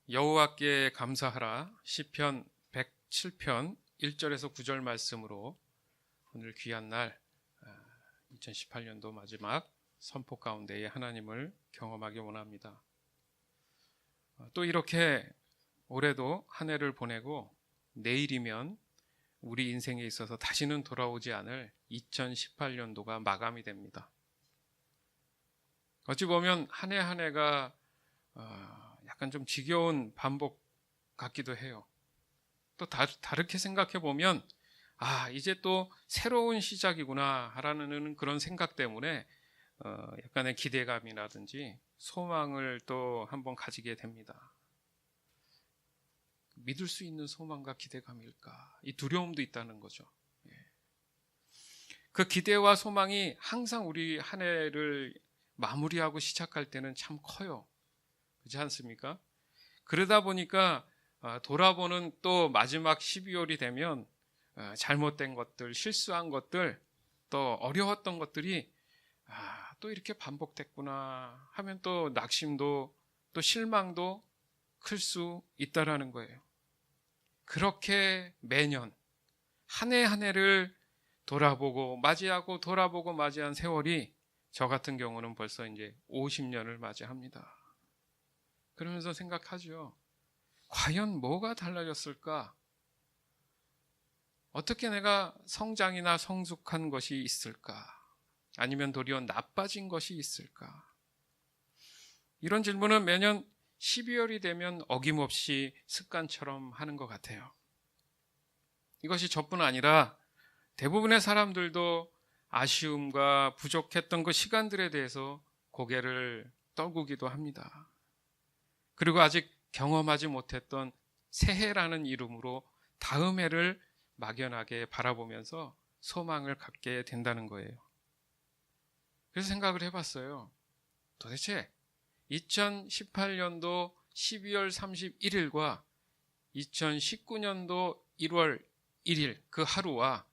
여호와께 감사하라 시편 107편 1절에서 9절 말씀으로 오늘 귀한 날 2018년도 마지막 선포 가운데에 하나님을 경험하기 원합니다. 또 이렇게 올해도 한 해를 보내고 내일이면 우리 인생에 있어서 다시는 돌아오지 않을 2018년도가 마감이 됩니다. 어찌 보면 한 해 한 해가 약간 좀 지겨운 반복 같기도 해요. 또 다르게 생각해 보면 이제 또 새로운 시작이구나 라는 그런 생각 때문에 약간의 기대감이라든지 소망을 또 한번 가지게 됩니다. 믿을 수 있는 소망과 기대감일까? 이 두려움도 있다는 거죠. 그 기대와 소망이 항상 우리 한 해를 마무리하고 시작할 때는 참 커요. 그렇지 않습니까? 그러다 보니까 돌아보는 또 마지막 12월이 되면 잘못된 것들, 실수한 것들, 또 어려웠던 것들이 또 이렇게 반복됐구나 하면 또 낙심도 또 실망도 클 수 있다라는 거예요. 그렇게 매년 한 해 한 해를 돌아보고 맞이하고 돌아보고 맞이한 세월이 저 같은 경우는 벌써 이제 50년을 맞이합니다. 그러면서 생각하죠. 과연 뭐가 달라졌을까? 어떻게 내가 성장이나 성숙한 것이 있을까? 아니면 도리어 나빠진 것이 있을까? 이런 질문은 매년 12월이 되면 어김없이 습관처럼 하는 것 같아요. 이것이 저뿐 아니라 대부분의 사람들도 아쉬움과 부족했던 그 시간들에 대해서 고개를 떨구기도 합니다. 그리고 아직 경험하지 못했던 새해라는 이름으로 다음 해를 막연하게 바라보면서 소망을 갖게 된다는 거예요. 그래서 생각을 해봤어요. 도대체 2018년도 12월 31일과 2019년도 1월 1일 그 하루와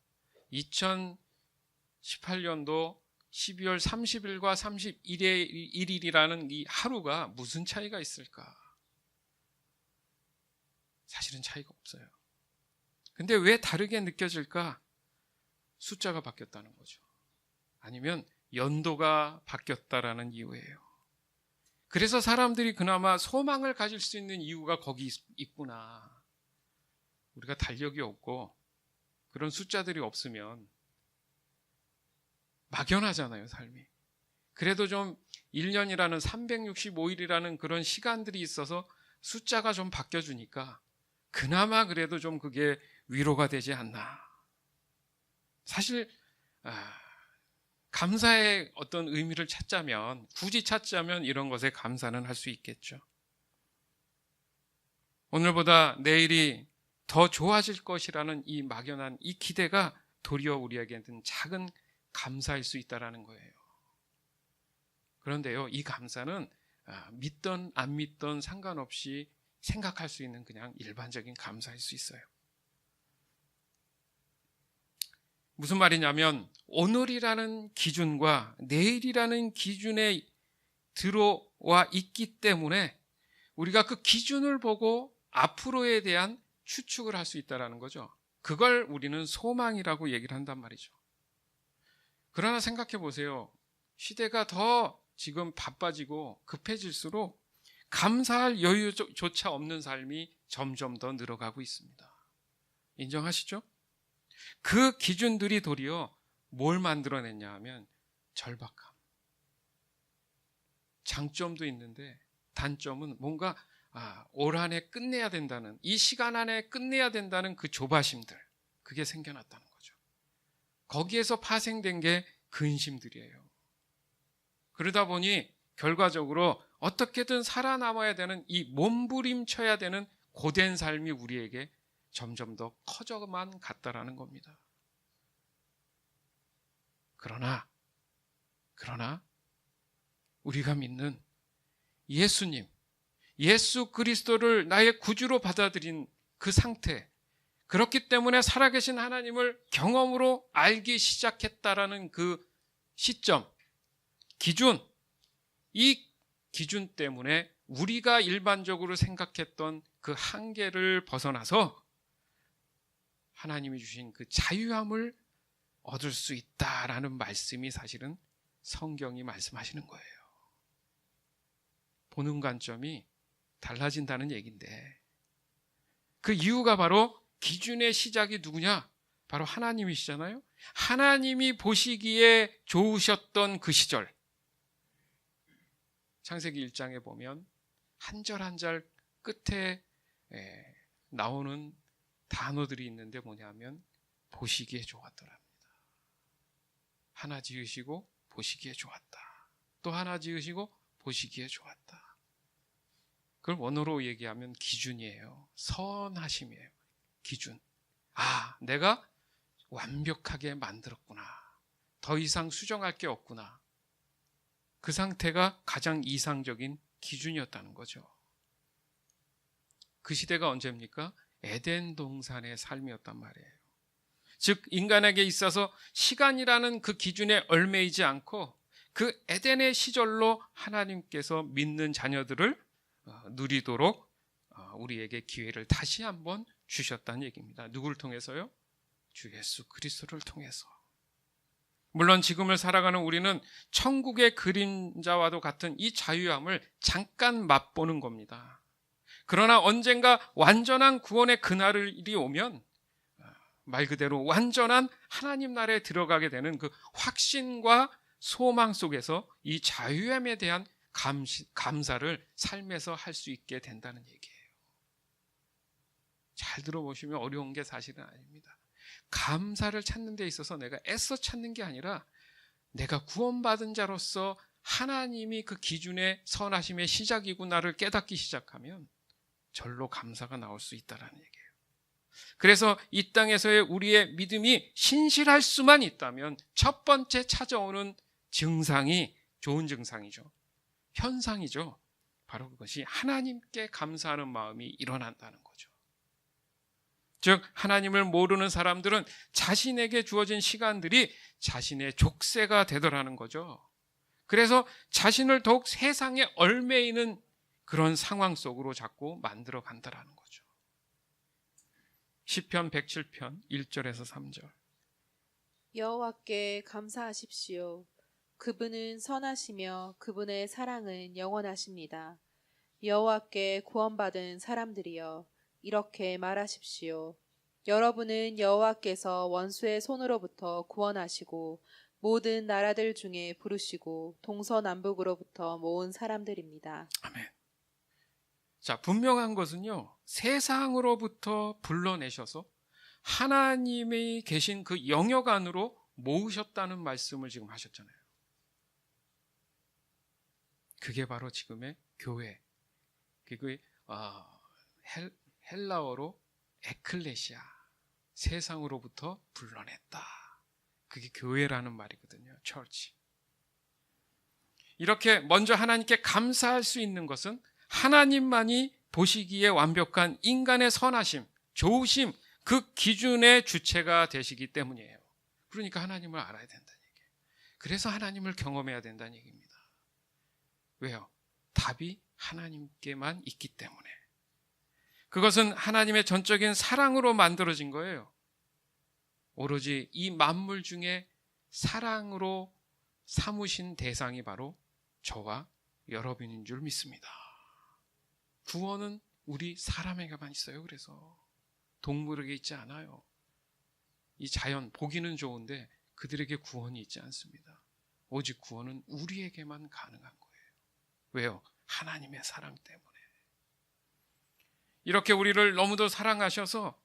2018년도 12월 30일과 31일이라는 이 하루가 무슨 차이가 있을까? 사실은 차이가 없어요. 근데 왜 다르게 느껴질까? 숫자가 바뀌었다는 거죠. 아니면 연도가 바뀌었다라는 이유예요. 그래서 사람들이 그나마 소망을 가질 수 있는 이유가 거기 있구나. 우리가 달력이 없고 그런 숫자들이 없으면 막연하잖아요, 삶이. 그래도 좀 1년이라는 365일이라는 그런 시간들이 있어서 숫자가 좀 바뀌어주니까 그나마 그래도 좀 그게 위로가 되지 않나. 사실 감사의 어떤 의미를 찾자면, 굳이 찾자면 이런 것에 감사는 할 수 있겠죠. 오늘보다 내일이 더 좋아질 것이라는 이 막연한 이 기대가 도리어 우리에게는 작은 감사일 수 있다는 거예요. 그런데요, 이 감사는 믿던 안 믿던 상관없이 생각할 수 있는 그냥 일반적인 감사일 수 있어요. 무슨 말이냐면 오늘이라는 기준과 내일이라는 기준에 들어와 있기 때문에 우리가 그 기준을 보고 앞으로에 대한 추측을 할 수 있다는 거죠. 그걸 우리는 소망이라고 얘기를 한단 말이죠. 그러나 생각해 보세요. 시대가 더 지금 바빠지고 급해질수록 감사할 여유조차 없는 삶이 점점 더 늘어가고 있습니다. 인정하시죠? 그 기준들이 도리어 뭘 만들어냈냐 하면 절박함. 장점도 있는데 단점은 뭔가 올 한 해 끝내야 된다는, 이 시간 안에 끝내야 된다는 그 조바심들, 그게 생겨났다는 거죠. 거기에서 파생된 게 근심들이에요. 그러다 보니 결과적으로 어떻게든 살아남아야 되는 이 몸부림쳐야 되는 고된 삶이 우리에게 점점 더 커져만 갔다라는 겁니다. 그러나 우리가 믿는 예수님, 예수 그리스도를 나의 구주로 받아들인 그 상태, 그렇기 때문에 살아계신 하나님을 경험으로 알기 시작했다라는 그 시점, 기준, 이 기준 때문에 우리가 일반적으로 생각했던 그 한계를 벗어나서 하나님이 주신 그 자유함을 얻을 수 있다라는 말씀이 사실은 성경이 말씀하시는 거예요. 보는 관점이 달라진다는 얘기인데, 그 이유가 바로 기준의 시작이 누구냐? 바로 하나님이시잖아요. 하나님이 보시기에 좋으셨던 그 시절, 창세기 1장에 보면 한 절 한 절 끝에 나오는 단어들이 있는데 뭐냐면 보시기에 좋았더랍니다. 하나 지으시고 보시기에 좋았다. 또 하나 지으시고 보시기에 좋았다. 그걸 원어로 얘기하면 기준이에요. 선하심이에요. 기준. 아, 내가 완벽하게 만들었구나. 더 이상 수정할 게 없구나. 그 상태가 가장 이상적인 기준이었다는 거죠. 그 시대가 언제입니까? 에덴 동산의 삶이었단 말이에요. 즉 인간에게 있어서 시간이라는 그 기준에 얽매이지 않고 그 에덴의 시절로 하나님께서 믿는 자녀들을 누리도록 우리에게 기회를 다시 한번 주셨다는 얘기입니다. 누구를 통해서요? 주 예수 그리스도를 통해서. 물론 지금을 살아가는 우리는 천국의 그림자와도 같은 이 자유함을 잠깐 맛보는 겁니다. 그러나 언젠가 완전한 구원의 그날이 오면 말 그대로 완전한 하나님 나라에 들어가게 되는 그 확신과 소망 속에서 이 자유함에 대한 감사를 삶에서 할 수 있게 된다는 얘기예요. 잘 들어보시면 어려운 게 사실은 아닙니다. 감사를 찾는 데 있어서 내가 애써 찾는 게 아니라 내가 구원받은 자로서 하나님이 그 기준의 선하심의 시작이구나를 깨닫기 시작하면 절로 감사가 나올 수 있다는 얘기예요. 그래서 이 땅에서의 우리의 믿음이 신실할 수만 있다면 첫 번째 찾아오는 증상이 좋은 증상이죠. 현상이죠. 바로 그것이 하나님께 감사하는 마음이 일어난다는 거죠. 즉 하나님을 모르는 사람들은 자신에게 주어진 시간들이 자신의 족쇄가 되더라는 거죠. 그래서 자신을 더욱 세상에 얽매이는 그런 상황 속으로 자꾸 만들어 간다라는 거죠. 시편 107편 1절에서 3절. 여호와께 감사하십시오. 그분은 선하시며 그분의 사랑은 영원하십니다. 여호와께 구원받은 사람들이여 이렇게 말하십시오. 여러분은 여호와께서 원수의 손으로부터 구원하시고 모든 나라들 중에 부르시고 동서남북으로부터 모은 사람들입니다. 아멘. 자, 분명한 것은요, 세상으로부터 불러내셔서 하나님이 계신 그 영역 안으로 모으셨다는 말씀을 지금 하셨잖아요. 그게 바로 지금의 교회. 그게 헬라어로 에클레시아, 세상으로부터 불러냈다. 그게 교회라는 말이거든요. 처치. 이렇게 먼저 하나님께 감사할 수 있는 것은 하나님만이 보시기에 완벽한 인간의 선하심, 좋으심, 그 기준의 주체가 되시기 때문이에요. 그러니까 하나님을 알아야 된다는 얘기예요. 그래서 하나님을 경험해야 된다는 얘기입니다. 왜요? 답이 하나님께만 있기 때문에. 그것은 하나님의 전적인 사랑으로 만들어진 거예요. 오로지 이 만물 중에 사랑으로 삼으신 대상이 바로 저와 여러분인 줄 믿습니다. 구원은 우리 사람에게만 있어요. 그래서 동물에게 있지 않아요. 이 자연 보기는 좋은데 그들에게 구원이 있지 않습니다. 오직 구원은 우리에게만 가능한 거예요. 왜요? 하나님의 사랑 때문에. 이렇게 우리를 너무도 사랑하셔서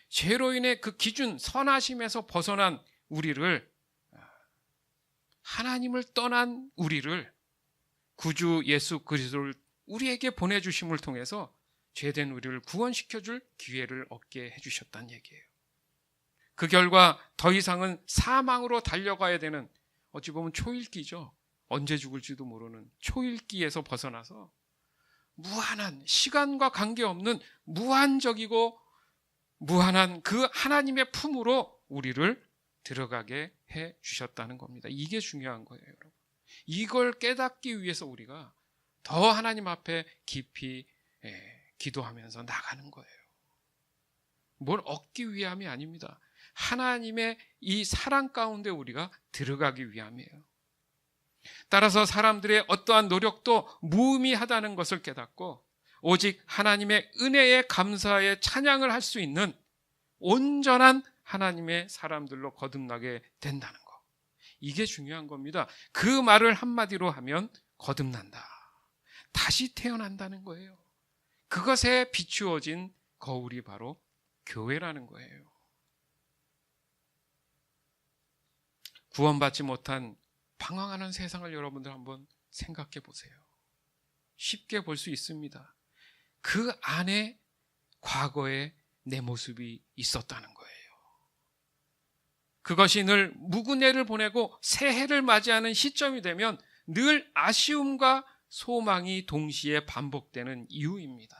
죄로 인해 그 기준 선하심에서 벗어난 우리를, 하나님을 떠난 우리를 구주 예수 그리스도를 우리에게 보내주심을 통해서 죄된 우리를 구원시켜줄 기회를 얻게 해주셨다는 얘기예요. 그 결과 더 이상은 사망으로 달려가야 되는, 어찌 보면 초일기죠. 언제 죽을지도 모르는 초일기에서 벗어나서 무한한, 시간과 관계없는 무한적이고 무한한 그 하나님의 품으로 우리를 들어가게 해 주셨다는 겁니다. 이게 중요한 거예요, 여러분. 이걸 깨닫기 위해서 우리가 더 하나님 앞에 깊이 기도하면서 나가는 거예요. 뭘 얻기 위함이 아닙니다. 하나님의 이 사랑 가운데 우리가 들어가기 위함이에요. 따라서 사람들의 어떠한 노력도 무의미하다는 것을 깨닫고 오직 하나님의 은혜에 감사의 찬양을 할 수 있는 온전한 하나님의 사람들로 거듭나게 된다는 것. 이게 중요한 겁니다. 그 말을 한마디로 하면 거듭난다. 다시 태어난다는 거예요. 그것에 비추어진 거울이 바로 교회라는 거예요. 구원받지 못한 방황하는 세상을 여러분들 한번 생각해 보세요. 쉽게 볼 수 있습니다. 그 안에 과거에 내 모습이 있었다는 거예요. 그것이 늘 묵은해를 보내고 새해를 맞이하는 시점이 되면 늘 아쉬움과 소망이 동시에 반복되는 이유입니다.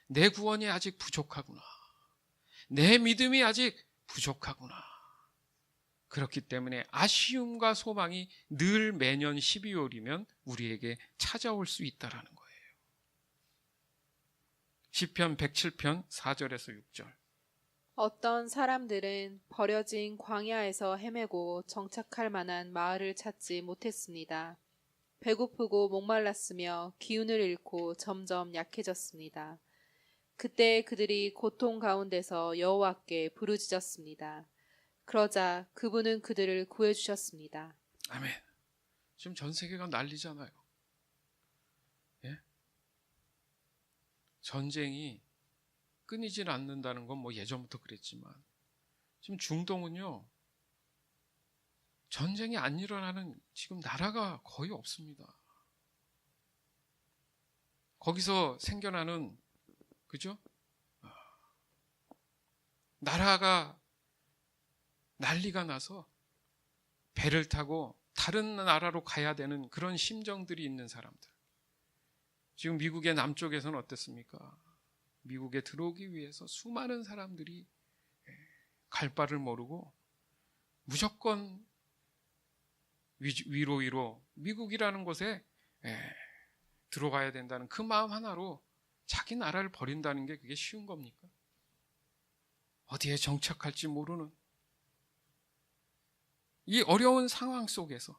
내 구원이 아직 부족하구나. 내 믿음이 아직 부족하구나. 그렇기 때문에 아쉬움과 소망이 늘 매년 12월이면 우리에게 찾아올 수 있다는 거예요. 시편 107편 4절에서 6절. 어떤 사람들은 버려진 광야에서 헤매고 정착할 만한 마을을 찾지 못했습니다. 배고프고 목말랐으며 기운을 잃고 점점 약해졌습니다. 그때 그들이 고통 가운데서 여호와께 부르짖었습니다. 그러자 그분은 그들을 구해주셨습니다. 아멘. 지금 전 세계가 난리잖아요. 예? 전쟁이 끊이질 않는다는 건 뭐 예전부터 그랬지만 지금 중동은요, 전쟁이 안 일어나는 지금 나라가 거의 없습니다. 거기서 생겨나는, 그죠? 나라가 난리가 나서 배를 타고 다른 나라로 가야 되는 그런 심정들이 있는 사람들. 지금 미국의 남쪽에서는 어땠습니까? 미국에 들어오기 위해서 수많은 사람들이 갈 바를 모르고 무조건 위로 미국이라는 곳에 들어가야 된다는 그 마음 하나로 자기 나라를 버린다는 게 그게 쉬운 겁니까? 어디에 정착할지 모르는 이 어려운 상황 속에서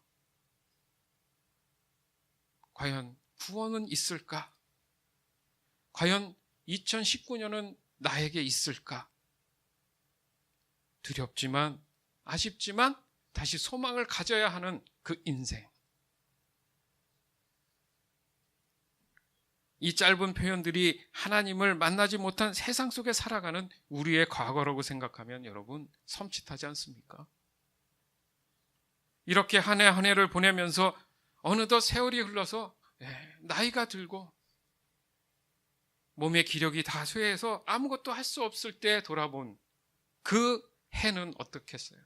과연 구원은 있을까? 과연 2019년은 나에게 있을까? 두렵지만 아쉽지만 다시 소망을 가져야 하는 그 인생. 이 짧은 표현들이 하나님을 만나지 못한 세상 속에 살아가는 우리의 과거라고 생각하면 여러분 섬찟하지 않습니까? 이렇게 한 해 한 해를 보내면서 어느덧 세월이 흘러서 나이가 들고 몸의 기력이 다 쇠해서 아무것도 할 수 없을 때 돌아본 그 해는 어떻겠어요?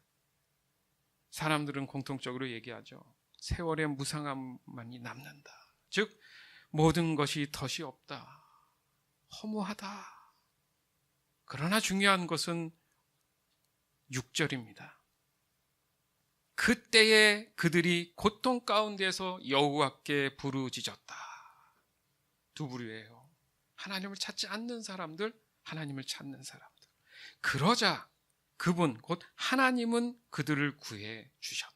사람들은 공통적으로 얘기하죠. 세월의 무상함만이 남는다. 즉 모든 것이 덫이 없다. 허무하다. 그러나 중요한 것은 6절입니다. 그때에 그들이 고통 가운데서 여호와께 부르짖었다. 두 부류예요. 하나님을 찾지 않는 사람들, 하나님을 찾는 사람들. 그러자 그분 곧 하나님은 그들을 구해 주셨다.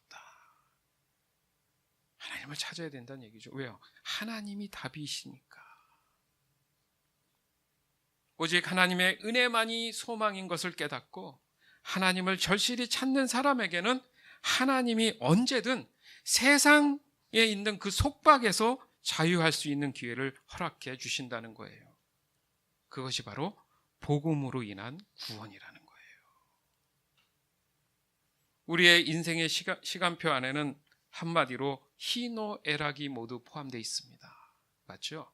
하나님을 찾아야 된다는 얘기죠. 왜요? 하나님이 답이시니까. 오직 하나님의 은혜만이 소망인 것을 깨닫고 하나님을 절실히 찾는 사람에게는 하나님이 언제든 세상에 있는 그 속박에서 자유할 수 있는 기회를 허락해 주신다는 거예요. 그것이 바로 복음으로 인한 구원이라는 거예요. 우리의 인생의 시간표 안에는 한마디로 희노애락이 모두 포함되어 있습니다. 맞죠?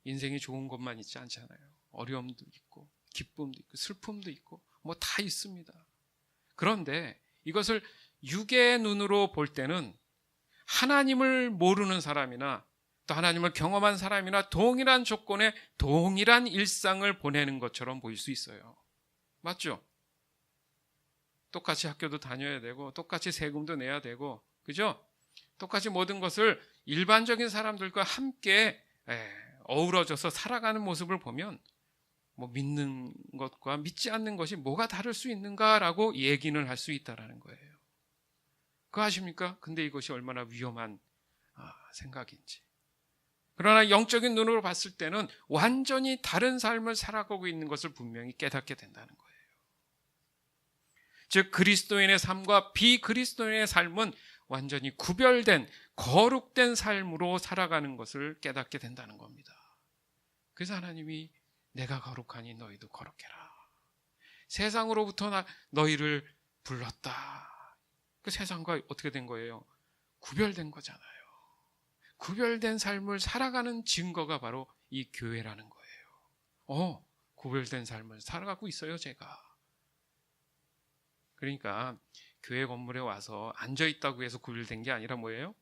인생이 좋은 것만 있지 않잖아요. 어려움도 있고 기쁨도 있고 슬픔도 있고 뭐 다 있습니다. 그런데 이것을 육의 눈으로 볼 때는 하나님을 모르는 사람이나 또 하나님을 경험한 사람이나 동일한 조건에 동일한 일상을 보내는 것처럼 보일 수 있어요. 맞죠? 똑같이 학교도 다녀야 되고 똑같이 세금도 내야 되고, 그죠? 똑같이 모든 것을 일반적인 사람들과 함께 어우러져서 살아가는 모습을 보면 뭐 믿는 것과 믿지 않는 것이 뭐가 다를 수 있는가라고 얘기는 할 수 있다라는 거예요. 그거 아십니까? 근데 이것이 얼마나 위험한 생각인지. 그러나 영적인 눈으로 봤을 때는 완전히 다른 삶을 살아가고 있는 것을 분명히 깨닫게 된다는 거예요. 즉 그리스도인의 삶과 비그리스도인의 삶은 완전히 구별된 거룩된 삶으로 살아가는 것을 깨닫게 된다는 겁니다. 그래서 하나님이 내가 거룩하니 너희도 거룩해라. 세상으로부터 너희를 불렀다. 그 세상과 어떻게 된 거예요? 구별된 거잖아요. 구별된 삶을 살아가는 증거가 바로 이 교회라는 거예요. 구별된 삶을 살아가고 있어요, 제가. 그러니까 교회 건물에 와서 앉아있다고 해서 구별된 게 아니라 뭐예요?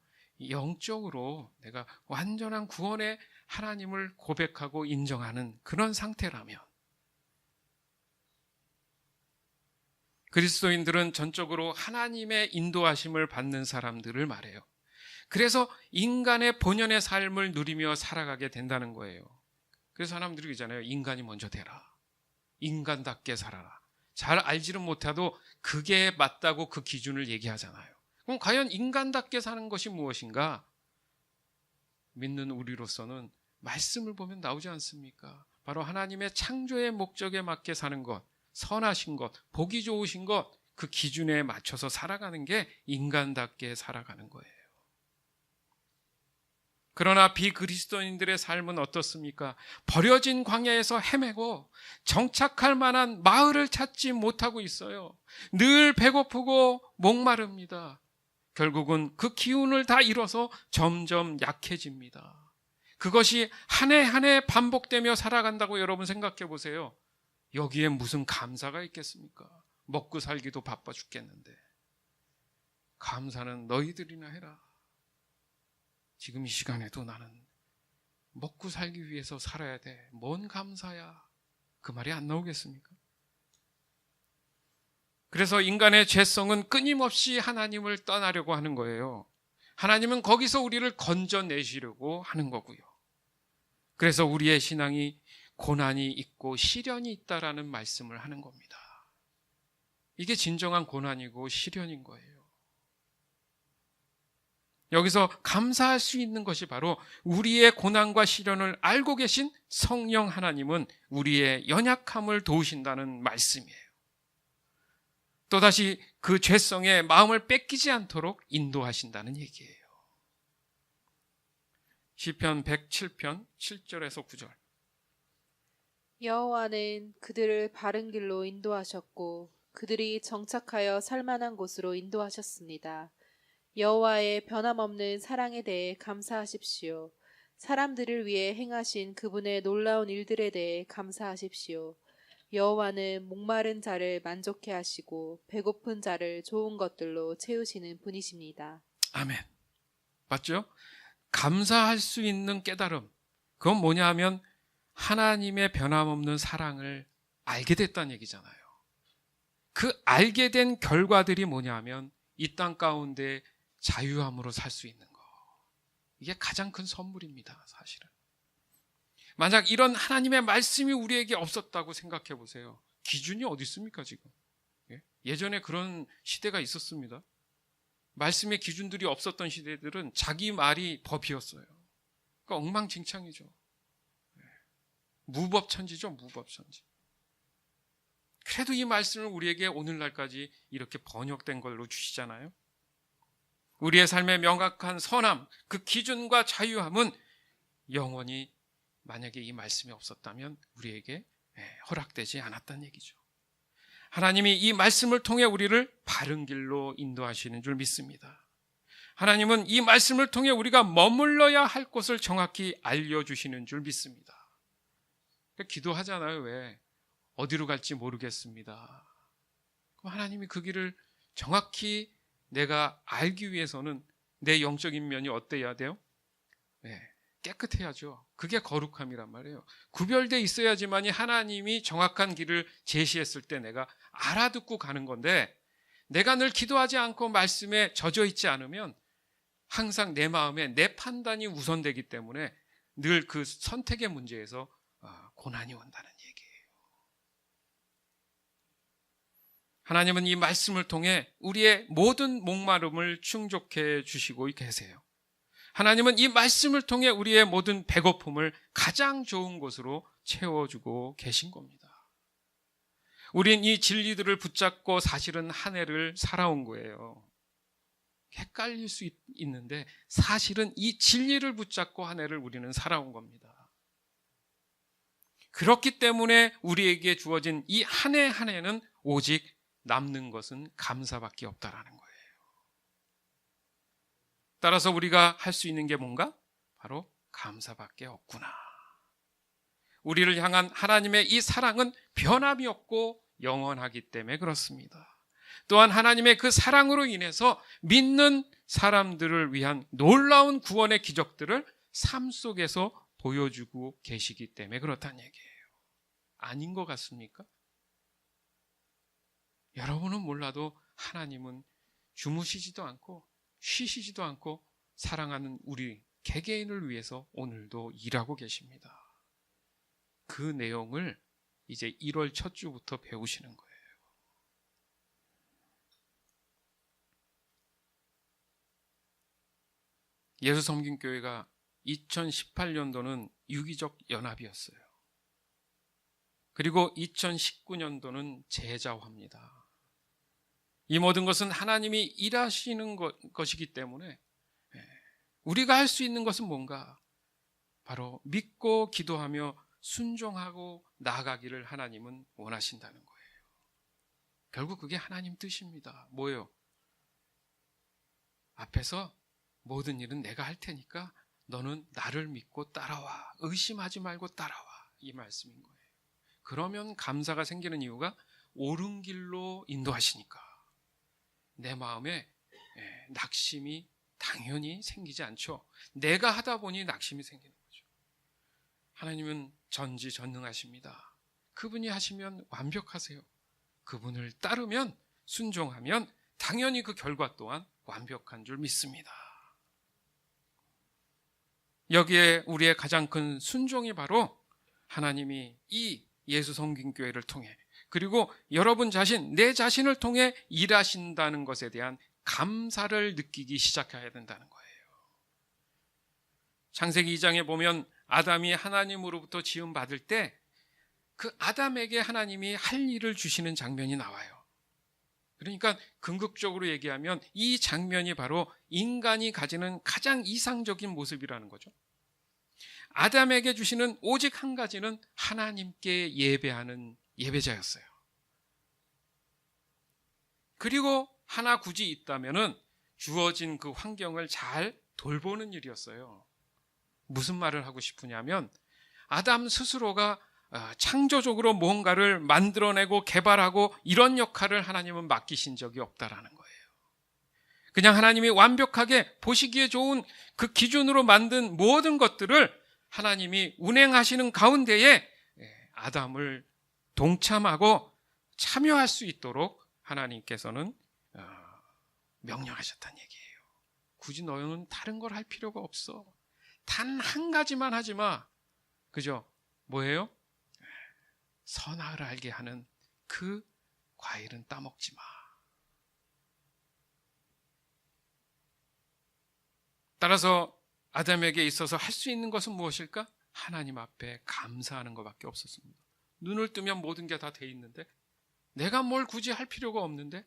영적으로 내가 완전한 구원의 하나님을 고백하고 인정하는 그런 상태라면 그리스도인들은 전적으로 하나님의 인도하심을 받는 사람들을 말해요. 그래서 인간의 본연의 삶을 누리며 살아가게 된다는 거예요. 그래서 사람들이 그러잖아요. 인간이 먼저 되라. 인간답게 살아라. 잘 알지는 못해도 그게 맞다고 그 기준을 얘기하잖아요. 그럼 과연 인간답게 사는 것이 무엇인가? 믿는 우리로서는 말씀을 보면 나오지 않습니까? 바로 하나님의 창조의 목적에 맞게 사는 것, 선하신 것, 보기 좋으신 것, 그 기준에 맞춰서 살아가는 게 인간답게 살아가는 거예요. 그러나 비그리스도인들의 삶은 어떻습니까? 버려진 광야에서 헤매고 정착할 만한 마을을 찾지 못하고 있어요. 늘 배고프고 목마릅니다. 결국은 그 기운을 다 잃어서 점점 약해집니다. 그것이 한 해 한 해 반복되며 살아간다고 여러분 생각해 보세요. 여기에 무슨 감사가 있겠습니까? 먹고 살기도 바빠 죽겠는데. 감사는 너희들이나 해라. 지금 이 시간에도 나는 먹고 살기 위해서 살아야 돼. 뭔 감사야? 그 말이 안 나오겠습니까? 그래서 인간의 죄성은 끊임없이 하나님을 떠나려고 하는 거예요. 하나님은 거기서 우리를 건져내시려고 하는 거고요. 그래서 우리의 신앙이 고난이 있고 시련이 있다라는 말씀을 하는 겁니다. 이게 진정한 고난이고 시련인 거예요. 여기서 감사할 수 있는 것이 바로 우리의 고난과 시련을 알고 계신 성령 하나님은 우리의 연약함을 도우신다는 말씀이에요. 또다시 그 죄성에 마음을 뺏기지 않도록 인도하신다는 얘기예요. 시편 107편 7절에서 9절. 여호와는 그들을 바른 길로 인도하셨고 그들이 정착하여 살만한 곳으로 인도하셨습니다. 여호와의 변함없는 사랑에 대해 감사하십시오. 사람들을 위해 행하신 그분의 놀라운 일들에 대해 감사하십시오. 여호와는 목마른 자를 만족해 하시고 배고픈 자를 좋은 것들로 채우시는 분이십니다. 아멘. 맞죠? 감사할 수 있는 깨달음. 그건 뭐냐 하면 하나님의 변함없는 사랑을 알게 됐다는 얘기잖아요. 그 알게 된 결과들이 뭐냐 하면 이 땅 가운데 자유함으로 살 수 있는 거. 이게 가장 큰 선물입니다, 사실은. 만약 이런 하나님의 말씀이 우리에게 없었다고 생각해 보세요. 기준이 어디 있습니까, 지금? 예전에 그런 시대가 있었습니다. 말씀의 기준들이 없었던 시대들은 자기 말이 법이었어요. 그러니까 엉망진창이죠. 무법천지죠, 무법천지. 그래도 이 말씀을 우리에게 오늘날까지 이렇게 번역된 걸로 주시잖아요. 우리의 삶의 명확한 선함, 그 기준과 자유함은 영원히 만약에 이 말씀이 없었다면 우리에게 허락되지 않았다는 얘기죠. 하나님이 이 말씀을 통해 우리를 바른 길로 인도하시는 줄 믿습니다. 하나님은 이 말씀을 통해 우리가 머물러야 할 곳을 정확히 알려주시는 줄 믿습니다. 기도하잖아요. 왜? 어디로 갈지 모르겠습니다. 그럼 하나님이 그 길을 정확히 내가 알기 위해서는 내 영적인 면이 어때야 돼요? 깨끗해야죠. 그게 거룩함이란 말이에요. 구별되어 있어야지만이 하나님이 정확한 길을 제시했을 때 내가 알아듣고 가는 건데, 내가 늘 기도하지 않고 말씀에 젖어 있지 않으면 항상 내 마음에 내 판단이 우선되기 때문에 늘 그 선택의 문제에서 고난이 온다는 얘기예요. 하나님은 이 말씀을 통해 우리의 모든 목마름을 충족해 주시고 계세요. 하나님은 이 말씀을 통해 우리의 모든 배고픔을 가장 좋은 곳으로 채워주고 계신 겁니다. 우린 이 진리들을 붙잡고 사실은 한 해를 살아온 거예요. 헷갈릴 수 있는데 사실은 이 진리를 붙잡고 한 해를 우리는 살아온 겁니다. 그렇기 때문에 우리에게 주어진 이 한 해 한 해는 오직 남는 것은 감사밖에 없다라는 거예요. 따라서 우리가 할 수 있는 게 뭔가? 바로 감사밖에 없구나. 우리를 향한 하나님의 이 사랑은 변함이 없고 영원하기 때문에 그렇습니다. 또한 하나님의 그 사랑으로 인해서 믿는 사람들을 위한 놀라운 구원의 기적들을 삶 속에서 보여주고 계시기 때문에 그렇다는 얘기예요. 아닌 것 같습니까? 여러분은 몰라도 하나님은 주무시지도 않고 쉬시지도 않고 사랑하는 우리 개개인을 위해서 오늘도 일하고 계십니다. 그 내용을 이제 1월 첫 주부터 배우시는 거예요. 예수섬김교회가 2018년도는 유기적 연합이었어요. 그리고 2019년도는 제자화입니다. 이 모든 것은 하나님이 일하시는 것이기 때문에 우리가 할 수 있는 것은 뭔가? 바로 믿고 기도하며 순종하고 나아가기를 하나님은 원하신다는 거예요. 결국 그게 하나님 뜻입니다. 뭐예요? 앞에서 모든 일은 내가 할 테니까 너는 나를 믿고 따라와. 의심하지 말고 따라와. 이 말씀인 거예요. 그러면 감사가 생기는 이유가 옳은 길로 인도하시니까 내 마음에 낙심이 당연히 생기지 않죠. 내가 하다 보니 낙심이 생기는 거죠. 하나님은 전지전능하십니다. 그분이 하시면 완벽하세요. 그분을 따르면 순종하면 당연히 그 결과 또한 완벽한 줄 믿습니다. 여기에 우리의 가장 큰 순종이 바로 하나님이 이 예수섬김교회를 통해 그리고 여러분 자신, 내 자신을 통해 일하신다는 것에 대한 감사를 느끼기 시작해야 된다는 거예요. 창세기 2장에 보면 아담이 하나님으로부터 지음 받을 때 그 아담에게 하나님이 할 일을 주시는 장면이 나와요. 그러니까 궁극적으로 얘기하면 이 장면이 바로 인간이 가지는 가장 이상적인 모습이라는 거죠. 아담에게 주시는 오직 한 가지는 하나님께 예배하는 예배자였어요. 그리고 하나 굳이 있다면은 주어진 그 환경을 잘 돌보는 일이었어요. 무슨 말을 하고 싶으냐면 아담 스스로가 창조적으로 뭔가를 만들어내고 개발하고 이런 역할을 하나님은 맡기신 적이 없다라는 거예요. 그냥 하나님이 완벽하게 보시기에 좋은 그 기준으로 만든 모든 것들을 하나님이 운행하시는 가운데에 아담을 동참하고 참여할 수 있도록 하나님께서는 명령하셨다는 얘기예요. 굳이 너는 다른 걸 할 필요가 없어. 단 한 가지만 하지 마. 그죠? 뭐예요? 선악을 알게 하는 그 과일은 따먹지 마. 따라서 아담에게 있어서 할 수 있는 것은 무엇일까? 하나님 앞에 감사하는 것밖에 없었습니다. 눈을 뜨면 모든 게 다 돼 있는데 내가 뭘 굳이 할 필요가 없는데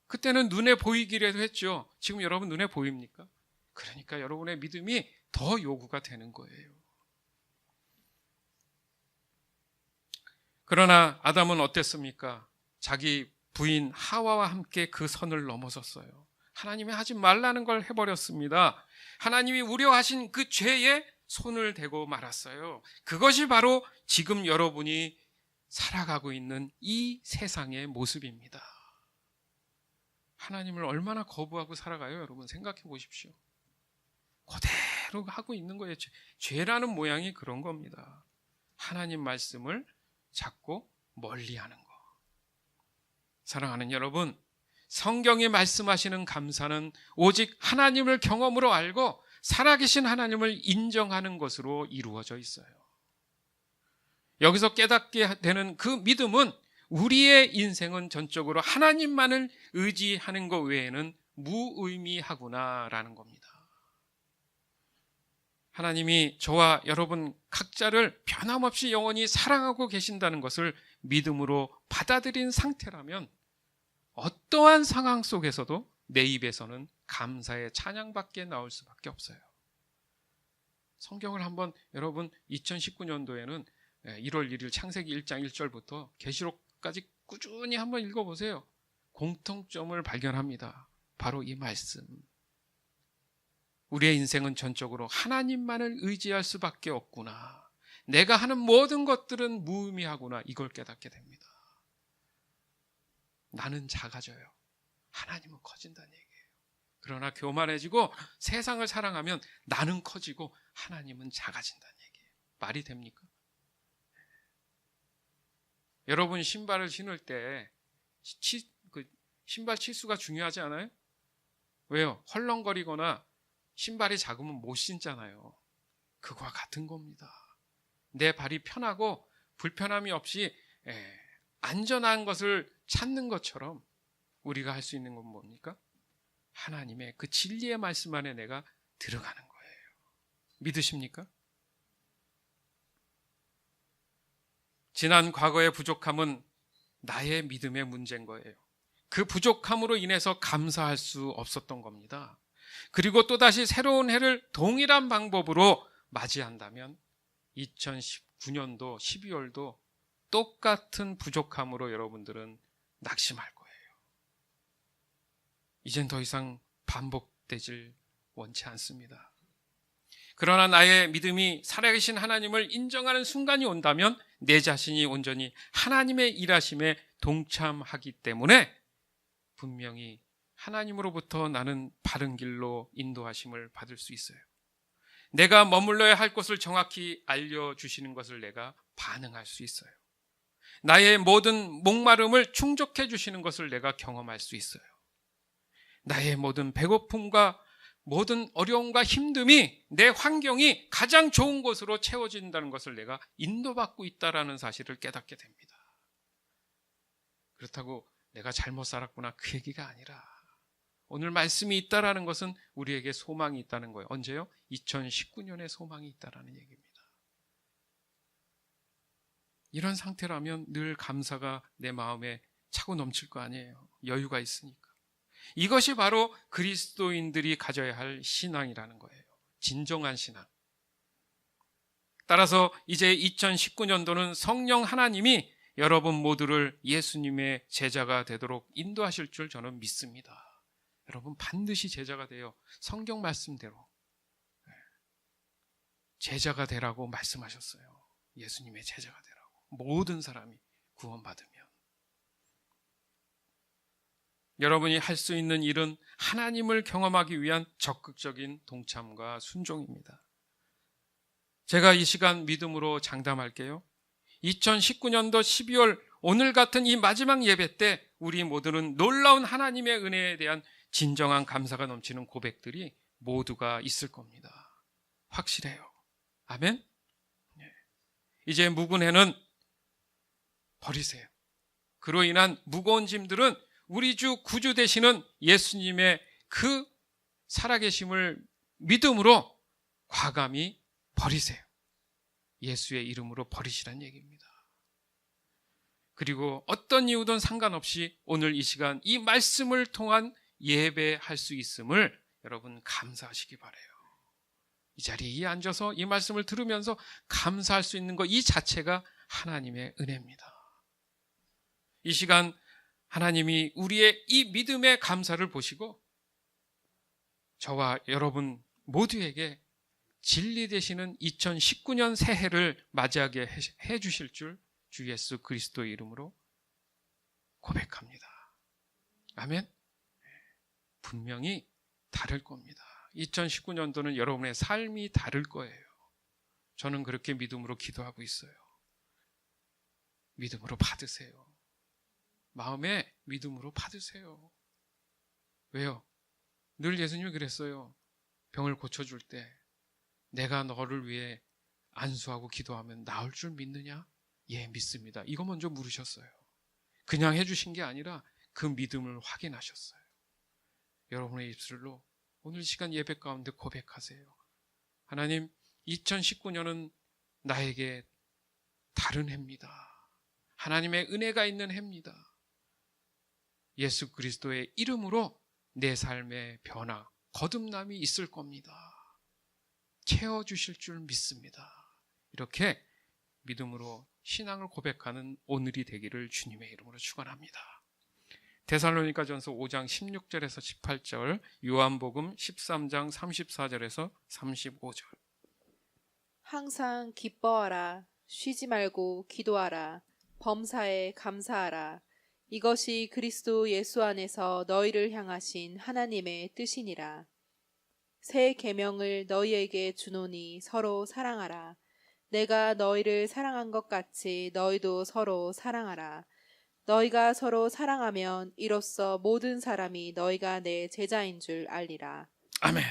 그때는 눈에 보이기라도 했죠. 지금 여러분 눈에 보입니까? 그러니까 여러분의 믿음이 더 요구가 되는 거예요. 그러나 아담은 어땠습니까? 자기 부인 하와와 함께 그 선을 넘어섰어요. 하나님이 하지 말라는 걸 해버렸습니다. 하나님이 우려하신 그 죄에 손을 대고 말았어요. 그것이 바로 지금 여러분이 살아가고 있는 이 세상의 모습입니다. 하나님을 얼마나 거부하고 살아가요? 여러분 생각해 보십시오. 그대로 하고 있는 거예요. 죄라는 모양이 그런 겁니다. 하나님 말씀을 자꾸 멀리하는 거. 사랑하는 여러분, 성경이 말씀하시는 감사는 오직 하나님을 경험으로 알고 살아계신 하나님을 인정하는 것으로 이루어져 있어요. 여기서 깨닫게 되는 그 믿음은 우리의 인생은 전적으로 하나님만을 의지하는 것 외에는 무의미하구나라는 겁니다. 하나님이 저와 여러분 각자를 변함없이 영원히 사랑하고 계신다는 것을 믿음으로 받아들인 상태라면 어떠한 상황 속에서도 내 입에서는 감사의 찬양밖에 나올 수밖에 없어요. 성경을 한번 여러분 2019년도에는 1월 1일 창세기 1장 1절부터 계시록까지 꾸준히 한번 읽어보세요. 공통점을 발견합니다. 바로 이 말씀. 우리의 인생은 전적으로 하나님만을 의지할 수밖에 없구나. 내가 하는 모든 것들은 무의미하구나. 이걸 깨닫게 됩니다. 나는 작아져요. 하나님은 커진다는 얘기예요. 그러나 교만해지고 세상을 사랑하면 나는 커지고 하나님은 작아진다는 얘기예요. 말이 됩니까? 여러분 신발을 신을 때 신발 치수가 중요하지 않아요? 왜요? 헐렁거리거나 신발이 작으면 못 신잖아요. 그거와 같은 겁니다. 내 발이 편하고 불편함이 없이 안전한 것을 찾는 것처럼 우리가 할 수 있는 건 뭡니까? 하나님의 그 진리의 말씀 안에 내가 들어가는 거예요. 믿으십니까? 지난 과거의 부족함은 나의 믿음의 문제인 거예요. 그 부족함으로 인해서 감사할 수 없었던 겁니다. 그리고 또다시 새로운 해를 동일한 방법으로 맞이한다면 2019년도 12월도 똑같은 부족함으로 여러분들은 낙심할 거예요. 이젠 더 이상 반복되질 원치 않습니다. 그러나 나의 믿음이 살아계신 하나님을 인정하는 순간이 온다면 내 자신이 온전히 하나님의 일하심에 동참하기 때문에 분명히 하나님으로부터 나는 바른 길로 인도하심을 받을 수 있어요. 내가 머물러야 할 곳을 정확히 알려주시는 것을 내가 반응할 수 있어요. 나의 모든 목마름을 충족해 주시는 것을 내가 경험할 수 있어요. 나의 모든 배고픔과 모든 어려움과 힘듦이 내 환경이 가장 좋은 곳으로 채워진다는 것을 내가 인도받고 있다는 사실을 깨닫게 됩니다. 그렇다고 내가 잘못 살았구나 그 얘기가 아니라 오늘 말씀이 있다라는 것은 우리에게 소망이 있다는 거예요. 언제요? 2019년에 소망이 있다라는 얘기입니다. 이런 상태라면 늘 감사가 내 마음에 차고 넘칠 거 아니에요. 여유가 있으니까. 이것이 바로 그리스도인들이 가져야 할 신앙이라는 거예요. 진정한 신앙. 따라서 이제 2019년도는 성령 하나님이 여러분 모두를 예수님의 제자가 되도록 인도하실 줄 저는 믿습니다. 여러분 반드시 제자가 돼요. 성경 말씀대로 제자가 되라고 말씀하셨어요. 예수님의 제자가 되라고. 모든 사람이 구원받으면. 여러분이 할 수 있는 일은 하나님을 경험하기 위한 적극적인 동참과 순종입니다. 제가 이 시간 믿음으로 장담할게요. 2019년도 12월 오늘 같은 이 마지막 예배 때 우리 모두는 놀라운 하나님의 은혜에 대한 진정한 감사가 넘치는 고백들이 모두가 있을 겁니다. 확실해요. 아멘? 이제 묵은 해는 버리세요. 그로 인한 무거운 짐들은 우리 주 구주 되시는 예수님의 그 살아계심을 믿음으로 과감히 버리세요. 예수의 이름으로 버리시란 얘기입니다. 그리고 어떤 이유든 상관없이 오늘 이 시간 이 말씀을 통한 예배할 수 있음을 여러분 감사하시기 바라요. 이 자리에 앉아서 이 말씀을 들으면서 감사할 수 있는 것 이 자체가 하나님의 은혜입니다. 이 시간 하나님이 우리의 이 믿음의 감사를 보시고 저와 여러분 모두에게 진리 되시는 2019년 새해를 맞이하게 해 주실 줄 주 예수 그리스도의 이름으로 고백합니다. 아멘. 분명히 다를 겁니다. 2019년도는 여러분의 삶이 다를 거예요. 저는 그렇게 믿음으로 기도하고 있어요. 믿음으로 받으세요. 마음에 믿음으로 받으세요. 왜요? 늘 예수님이 그랬어요. 병을 고쳐줄 때 내가 너를 위해 안수하고 기도하면 나을 줄 믿느냐? 예, 믿습니다. 이거 먼저 물으셨어요. 그냥 해주신 게 아니라 그 믿음을 확인하셨어요. 여러분의 입술로 오늘 시간 예배 가운데 고백하세요. 하나님, 2019년은 나에게 다른 해입니다. 하나님의 은혜가 있는 해입니다. 예수 그리스도의 이름으로 내 삶의 변화, 거듭남이 있을 겁니다. 채워주실 줄 믿습니다. 이렇게 믿음으로 신앙을 고백하는 오늘이 되기를 주님의 이름으로 축원합니다. 데살로니가전서 5장 16절에서 18절, 요한복음 13장 34절에서 35절. 항상 기뻐하라. 쉬지 말고 기도하라. 범사에 감사하라. 이것이 그리스도 예수 안에서 너희를 향하신 하나님의 뜻이니라. 새 계명을 너희에게 주노니 서로 사랑하라. 내가 너희를 사랑한 것 같이 너희도 서로 사랑하라. 너희가 서로 사랑하면 이로써 모든 사람이 너희가 내 제자인 줄 알리라. 아멘.